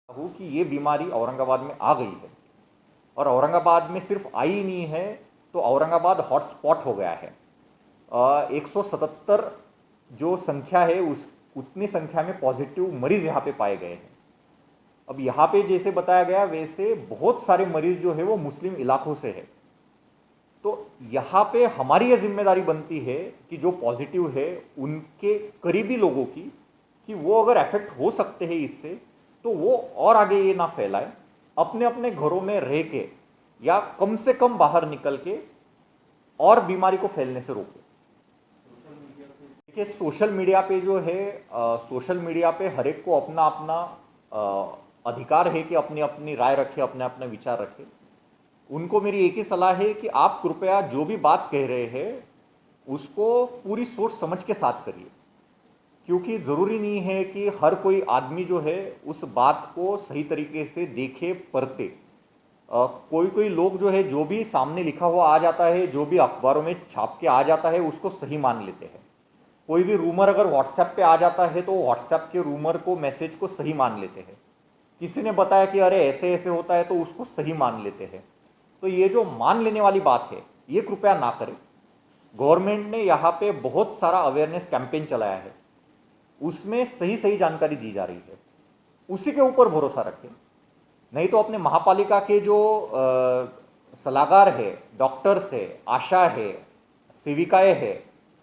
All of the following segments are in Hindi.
हूँ कि ये बीमारी औरंगाबाद में आ गई है और औरंगाबाद में सिर्फ आई ही नहीं है, तो औरंगाबाद हॉटस्पॉट हो गया है। 177 जो संख्या है उस उतनी संख्या में पॉजिटिव मरीज यहाँ पे पाए गए हैं। अब यहाँ पे जैसे बताया गया वैसे बहुत सारे मरीज जो है वो मुस्लिम इलाकों से है। तो यहाँ पे हमारी ये जिम्मेदारी बनती है कि जो पॉजिटिव है उनके करीबी लोगों की, कि वो अगर अफेक्ट हो सकते हैं इससे, तो वो और आगे ये ना फैलाए, अपने अपने घरों में रह के या कम से कम बाहर निकल के और बीमारी को फैलने से रोके। देखिए सोशल मीडिया पे जो है, सोशल मीडिया पे हर एक को अपना अपना अधिकार है कि अपनी अपनी राय रखे, अपने अपने विचार रखे। उनको मेरी एक ही सलाह है कि आप कृपया जो भी बात कह रहे हैं उसको पूरी सोच समझ के साथ करिए, क्योंकि ज़रूरी नहीं है कि हर कोई आदमी जो है उस बात को सही तरीके से देखे परते। कोई कोई लोग जो है जो भी सामने लिखा हुआ आ जाता है, जो भी अखबारों में छाप के आ जाता है उसको सही मान लेते हैं। कोई भी रूमर अगर व्हाट्सएप पे आ जाता है तो व्हाट्सएप के रूमर को, मैसेज को सही मान लेते हैं। किसी ने बताया कि अरे ऐसे ऐसे होता है तो उसको सही मान लेते हैं। तो ये जो मान लेने वाली बात है ये कृपया ना करें। गवर्नमेंट ने यहाँ पे बहुत सारा अवेयरनेस कैंपेन चलाया है, उसमें सही सही जानकारी दी जा रही है, उसी के ऊपर भरोसा रखें। नहीं तो अपने महापालिका के जो सलाहकार है, डॉक्टर्स है, आशा है, सेविकाएं है,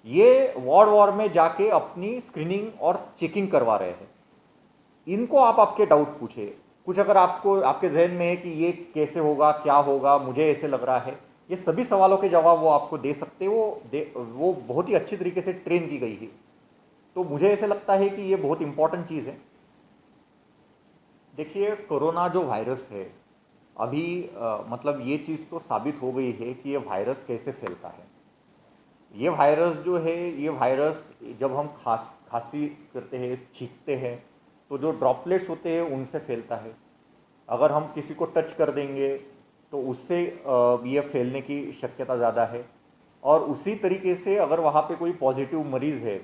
ये वार्ड वार्ड में जाके अपनी स्क्रीनिंग और चेकिंग करवा रहे हैं। इनको आप आपके डाउट पूछे। कुछ अगर आपको आपके जहन में है कि ये कैसे होगा, क्या होगा, मुझे ऐसे लग रहा है, ये सभी सवालों के जवाब वो आपको दे सकते हैं। वो बहुत ही अच्छी तरीके से ट्रेन की गई है। तो मुझे ऐसे लगता है कि ये बहुत इंपॉर्टेंट चीज़ है। देखिए कोरोना जो वायरस है अभी मतलब ये चीज़ तो साबित हो गई है कि ये वायरस कैसे फैलता है। ये वायरस जो है, ये वायरस जब हम खांसी करते हैं, छींकते हैं, तो जो ड्रॉपलेट्स होते हैं उनसे फैलता है। अगर हम किसी को टच कर देंगे तो उससे ये फैलने की शक्यता ज़्यादा है। और उसी तरीके से अगर वहाँ पे कोई पॉजिटिव मरीज़ है,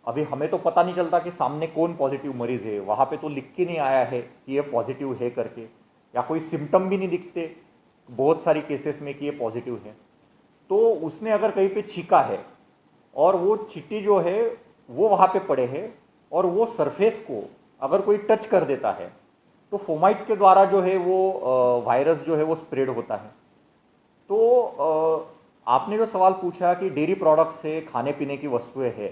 अभी हमें तो पता नहीं चलता कि सामने कौन पॉजिटिव मरीज़ है, वहाँ पे तो लिख के नहीं आया है कि ये पॉजिटिव है करके, या कोई सिम्टम भी नहीं दिखते बहुत सारी केसेस में कि ये पॉजिटिव है। तो उसने अगर कहीं पे छींका है और वो चींटी जो है वो वहाँ पे पड़े है और वो सरफेस को अगर कोई टच कर देता है तो फोमाइट्स के द्वारा जो है वो वायरस जो है वो स्प्रेड होता है। तो आपने जो सवाल पूछा कि डेयरी प्रोडक्ट्स से खाने पीने की वस्तुएं हैं,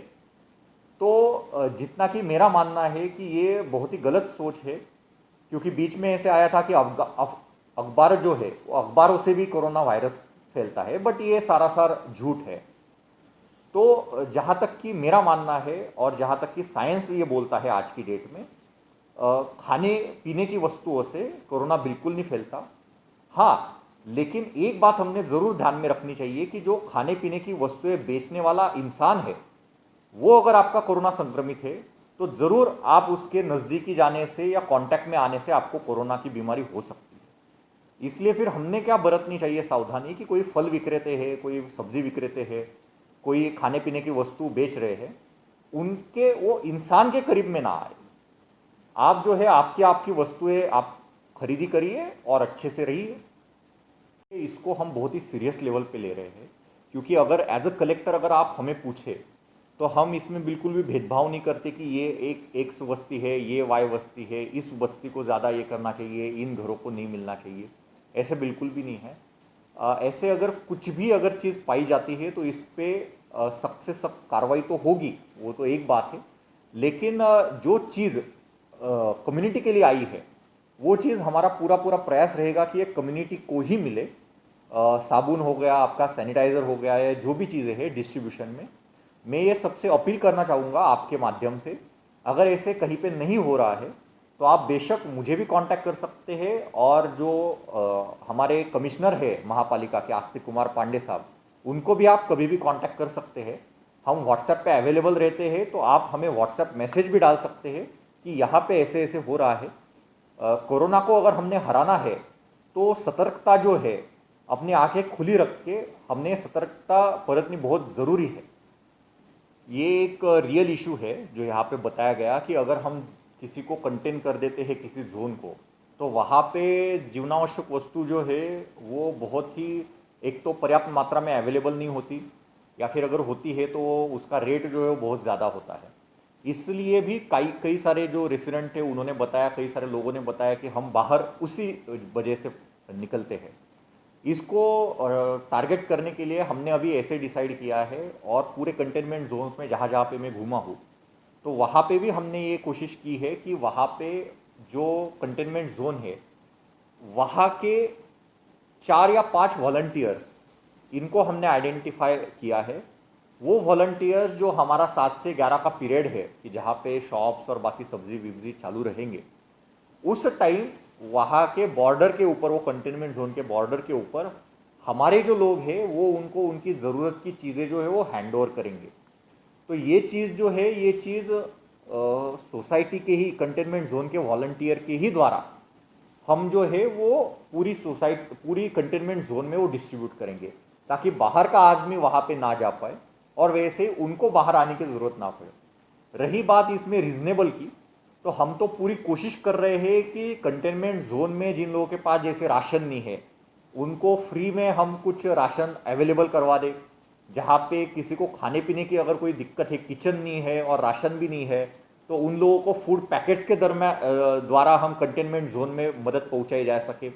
तो जितना कि मेरा मानना है कि ये बहुत ही गलत सोच है, क्योंकि बीच में ऐसे आया था कि अखबार जो है वो अखबारों से भी कोरोना वायरस फैलता है, बट ये सारा सार झूठ है। तो जहाँ तक कि मेरा मानना है और जहाँ तक कि साइंस ये बोलता है आज की डेट में, खाने पीने की वस्तुओं से कोरोना बिल्कुल नहीं फैलता। हाँ, लेकिन एक बात हमने ज़रूर ध्यान में रखनी चाहिए कि जो खाने पीने की वस्तुएं बेचने वाला इंसान है वो अगर आपका कोरोना संक्रमित है तो ज़रूर आप उसके नज़दीकी जाने से या कांटेक्ट में आने से आपको कोरोना की बीमारी हो सकती है। इसलिए फिर हमने क्या बरतनी चाहिए सावधानी कि कोई फल विक्रेते हैं, कोई सब्जी विक्रेते हैं, कोई खाने पीने की वस्तु बेच रहे हैं, उनके वो इंसान के करीब में ना आए। आप जो है आपकी आपकी वस्तुएं आप खरीदी करिए और अच्छे से रहिए। इसको हम बहुत ही सीरियस लेवल पे ले रहे हैं, क्योंकि अगर एज अ कलेक्टर अगर आप हमें पूछे तो हम इसमें बिल्कुल भी भेदभाव नहीं करते कि ये एक एक्स बस्ती है, ये वाई बस्ती है, इस बस्ती को ज़्यादा ये करना चाहिए, इन घरों को नहीं मिलना चाहिए, ऐसे बिल्कुल भी नहीं है। ऐसे अगर कुछ भी अगर चीज़ पाई जाती है तो इस पर सख्त से सख्त कार्रवाई तो होगी, वो तो एक बात है। लेकिन जो चीज़ कम्युनिटी के लिए आई है वो चीज़ हमारा पूरा पूरा प्रयास रहेगा कि ये कम्युनिटी को ही मिले। साबुन हो गया, आपका सैनिटाइज़र हो गया, या जो भी चीज़ें हैं डिस्ट्रीब्यूशन में, मैं ये सबसे अपील करना चाहूँगा आपके माध्यम से, अगर ऐसे कहीं पे नहीं हो रहा है तो आप बेशक मुझे भी कांटेक्ट कर सकते हैं। और जो हमारे कमिश्नर है महापालिका के आस्तिक कुमार पांडे साहब, उनको भी आप कभी भी कांटेक्ट कर सकते हैं। हम व्हाट्सएप पे अवेलेबल रहते हैं, तो आप हमें व्हाट्सएप मैसेज भी डाल सकते हैं कि यहाँ पे ऐसे ऐसे हो रहा है। कोरोना को अगर हमने हराना है तो सतर्कता जो है, अपनी आंखें खुली रख के हमने सतर्कता बरतनी बहुत ज़रूरी है। ये एक रियल इशू है जो यहाँ पे बताया गया कि अगर हम किसी को कंटेन कर देते हैं किसी जोन को, तो वहाँ पे जीवनावश्यक वस्तु जो है वो बहुत ही, एक तो पर्याप्त मात्रा में अवेलेबल नहीं होती, या फिर अगर होती है तो उसका रेट जो है वो बहुत ज़्यादा होता है। इसलिए भी कई कई सारे जो रेसिडेंट थे उन्होंने बताया, कई सारे लोगों ने बताया कि हम बाहर उसी वजह से निकलते हैं। इसको टारगेट करने के लिए हमने अभी ऐसे डिसाइड किया है, और पूरे कंटेनमेंट जोन्स में जहाँ जहाँ पे मैं घूमा हूँ, तो वहाँ पे भी हमने ये कोशिश की है कि वहाँ पे जो कंटेनमेंट जोन है वहाँ के 4 या 5 वॉलंटियर्स, इनको हमने आइडेंटिफाई किया है। वो वॉलंटियर्स जो हमारा 7 से 11 का पीरियड है कि जहाँ पे शॉप्स और बाकी सब्जी विब्जी चालू रहेंगे, उस टाइम वहाँ के बॉर्डर के ऊपर, वो कंटेनमेंट जोन के बॉर्डर के ऊपर हमारे जो लोग हैं वो उनको उनकी ज़रूरत की चीज़ें जो है वो हैंड ओवर करेंगे। तो ये चीज़ जो है, ये चीज़ सोसाइटी के ही, कंटेनमेंट जोन के वॉलंटियर के ही द्वारा हम जो है वो पूरी सोसाइटी, पूरी कंटेनमेंट जोन में वो डिस्ट्रीब्यूट करेंगे, ताकि बाहर का आदमी वहाँ पे ना जा पाए और वैसे उनको बाहर आने की ज़रूरत ना पड़े। रही बात इसमें रीजनेबल की, तो हम तो पूरी कोशिश कर रहे हैं कि कंटेनमेंट जोन में जिन लोगों के पास जैसे राशन नहीं है, उनको फ्री में हम कुछ राशन अवेलेबल करवा दें। जहाँ पे किसी को खाने पीने की अगर कोई दिक्कत है, किचन नहीं है और राशन भी नहीं है, तो उन लोगों को फूड पैकेट्स के द्वारा हम कंटेनमेंट जोन में मदद पहुँचाई जा सके।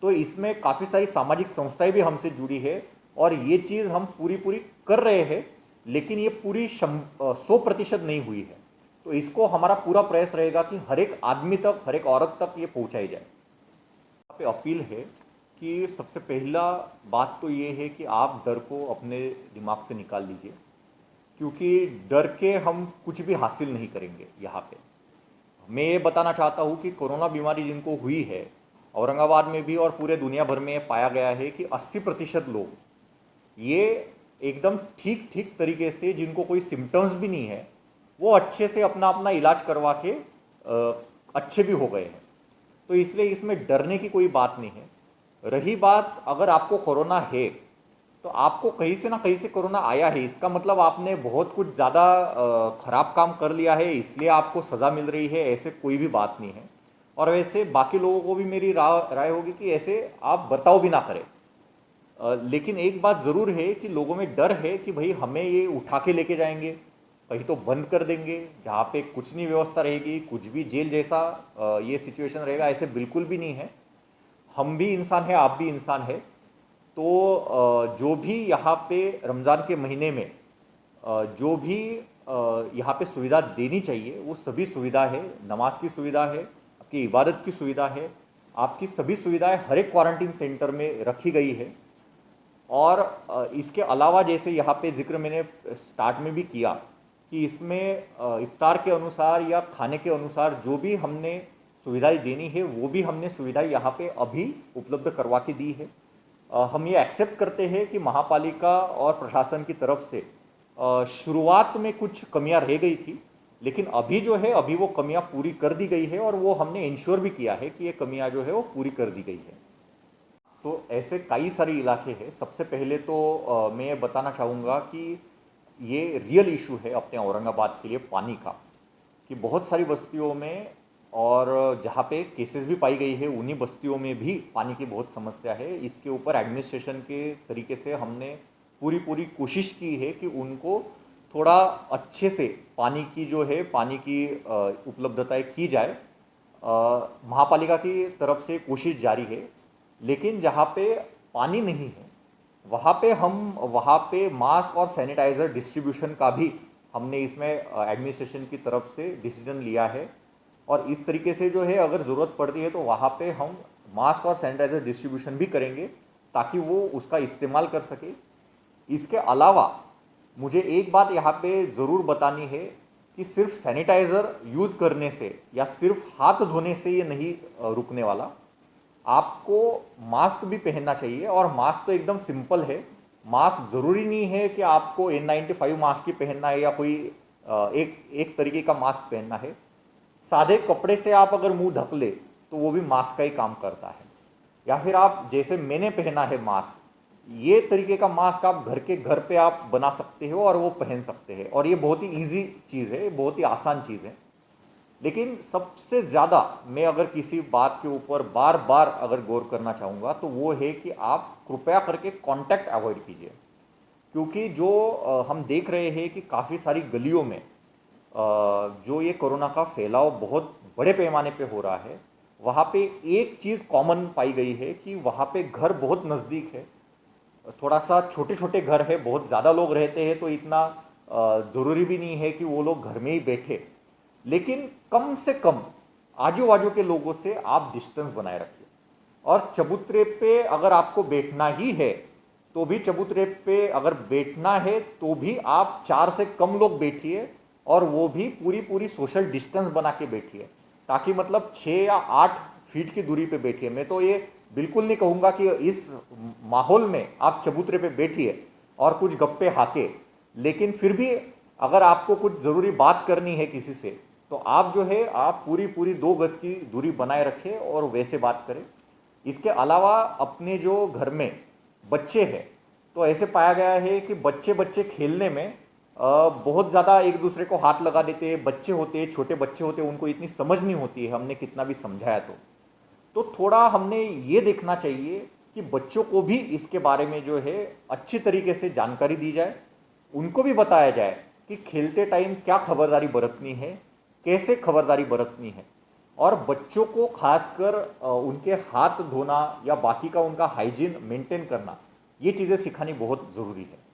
तो इसमें काफ़ी सारी सामाजिक संस्थाएं भी हमसे जुड़ी है, और ये चीज़ हम पूरी पूरी कर रहे हैं, लेकिन ये पूरी 100% नहीं हुई है। तो इसको हमारा पूरा प्रयास रहेगा कि हर एक आदमी तक, हर एक औरत तक ये पहुंचाई जाए। यहाँ पे अपील है कि सबसे पहला बात तो ये है कि आप डर को अपने दिमाग से निकाल लीजिए, क्योंकि डर के हम कुछ भी हासिल नहीं करेंगे। यहाँ पे मैं ये बताना चाहता हूँ कि कोरोना बीमारी जिनको हुई है, औरंगाबाद में भी और पूरे दुनिया भर में पाया गया है कि 80% लोग ये एकदम ठीक ठीक तरीके से, जिनको कोई सिम्टम्स भी नहीं है, वो अच्छे से अपना अपना इलाज करवा के अच्छे भी हो गए हैं। तो इसलिए इसमें डरने की कोई बात नहीं है। रही बात, अगर आपको कोरोना है तो आपको कहीं से ना कहीं से कोरोना आया है, इसका मतलब आपने बहुत कुछ ज़्यादा खराब काम कर लिया है इसलिए आपको सज़ा मिल रही है, ऐसे कोई भी बात नहीं है। और वैसे बाकी लोगों को भी मेरी राय होगी कि ऐसे आप बर्ताव भी ना करें। लेकिन एक बात ज़रूर है कि लोगों में डर है कि भाई हमें ये उठा के लेके जाएंगे, कहीं तो बंद कर देंगे जहाँ पे कुछ नहीं व्यवस्था रहेगी, कुछ भी जेल जैसा ये सिचुएशन रहेगा। ऐसे बिल्कुल भी नहीं है। हम भी इंसान हैं, आप भी इंसान है। तो जो भी यहाँ पे रमज़ान के महीने में जो भी यहाँ पे सुविधा देनी चाहिए वो सभी सुविधा है। नमाज की सुविधा है, आपकी इबादत की सुविधा है, आपकी सभी सुविधाएं हर एक क्वारंटीन सेंटर में रखी गई है। और इसके अलावा जैसे यहाँ पे जिक्र मैंने स्टार्ट में भी किया कि इसमें इफ्तार के अनुसार या खाने के अनुसार जो भी हमने सुविधाएं देनी है वो भी हमने सुविधाएं यहाँ पे अभी उपलब्ध करवा के दी है। हम ये एक्सेप्ट करते हैं कि महापालिका और प्रशासन की तरफ से शुरुआत में कुछ कमियां रह गई थी, लेकिन अभी जो है अभी वो कमियां पूरी कर दी गई है, और वो हमने इंश्योर भी किया है कि ये कमियां जो है वो पूरी कर दी गई है। तो ऐसे कई सारे इलाके हैं। सबसे पहले तो मैं ये बताना चाहूँगा कि ये रियल इशू है अपने औरंगाबाद के लिए पानी का, कि बहुत सारी बस्तियों में और जहाँ पे केसेस भी पाई गई है उन्हीं बस्तियों में भी पानी की बहुत समस्या है। इसके ऊपर एडमिनिस्ट्रेशन के तरीके से हमने पूरी पूरी कोशिश की है कि उनको थोड़ा अच्छे से पानी की जो है, पानी की उपलब्धताएं की जाए। महापालिका की तरफ से कोशिश जारी है, लेकिन जहाँ पे पानी नहीं है वहाँ पे मास्क और सैनिटाइज़र डिस्ट्रीब्यूशन का भी हमने इसमें एडमिनिस्ट्रेशन की तरफ से डिसीजन लिया है। और इस तरीके से जो है अगर ज़रूरत पड़ती है तो वहाँ पे हम मास्क और सैनिटाइज़र डिस्ट्रीब्यूशन भी करेंगे, ताकि वो उसका इस्तेमाल कर सके। इसके अलावा मुझे एक बात यहाँ पे ज़रूर बतानी है कि सिर्फ सैनिटाइज़र यूज़ करने से या सिर्फ हाथ धोने से ये नहीं रुकने वाला। आपको मास्क भी पहनना चाहिए, और मास्क तो एकदम सिंपल है। मास्क ज़रूरी नहीं है कि आपको N95 मास्क ही पहनना है या कोई एक तरीके का मास्क पहनना है। सादे कपड़े से आप अगर मुंह ढक ले तो वो भी मास्क का ही काम करता है। या फिर आप जैसे मैंने पहना है मास्क, ये तरीके का मास्क आप घर पे आप बना सकते हो और वो पहन सकते हैं, और ये बहुत ही ईजी चीज़ है, बहुत ही आसान चीज़ है। लेकिन सबसे ज़्यादा मैं अगर किसी बात के ऊपर बार बार अगर गौर करना चाहूँगा तो वो है कि आप कृपया करके कांटेक्ट अवॉइड कीजिए। क्योंकि जो हम देख रहे हैं कि काफ़ी सारी गलियों में जो ये कोरोना का फैलाव बहुत बड़े पैमाने पे हो रहा है, वहाँ पे एक चीज़ कॉमन पाई गई है कि वहाँ पे घर बहुत नज़दीक है, थोड़ा सा छोटे छोटे घर है, बहुत ज़्यादा लोग रहते हैं तो इतना ज़रूरी भी नहीं है कि वो लोग घर में ही बैठे, लेकिन कम से कम आजू बाजू के लोगों से आप डिस्टेंस बनाए रखिए। और चबूतरे पे अगर आपको बैठना ही है तो भी चबूतरे पे अगर बैठना है तो भी आप 4 से कम लोग बैठिए, और वो भी पूरी पूरी सोशल डिस्टेंस बना के बैठिए, ताकि मतलब 6 या 8 फीट की दूरी पे बैठिए। मैं तो ये बिल्कुल नहीं कहूँगा कि इस माहौल में आप चबूतरे पे बैठिए और कुछ गप्पे हाके, लेकिन फिर भी अगर आपको कुछ ज़रूरी बात करनी है किसी से तो आप जो है आप पूरी पूरी 2 गज की दूरी बनाए रखें और वैसे बात करें। इसके अलावा अपने जो घर में बच्चे हैं, तो ऐसे पाया गया है कि बच्चे बच्चे खेलने में बहुत ज़्यादा एक दूसरे को हाथ लगा देते हैं। बच्चे होते हैं, छोटे बच्चे होते हैं, उनको इतनी समझ नहीं होती है, हमने कितना भी समझाया तो थोड़ा हमने ये देखना चाहिए कि बच्चों को भी इसके बारे में जो है अच्छी तरीके से जानकारी दी जाए, उनको भी बताया जाए कि खेलते टाइम क्या खबरदारी बरतनी है, कैसे खबरदारी बरतनी है। और बच्चों को खासकर उनके हाथ धोना या बाकी का उनका हाइजीन मेंटेन करना, ये चीज़ें सिखानी बहुत ज़रूरी है।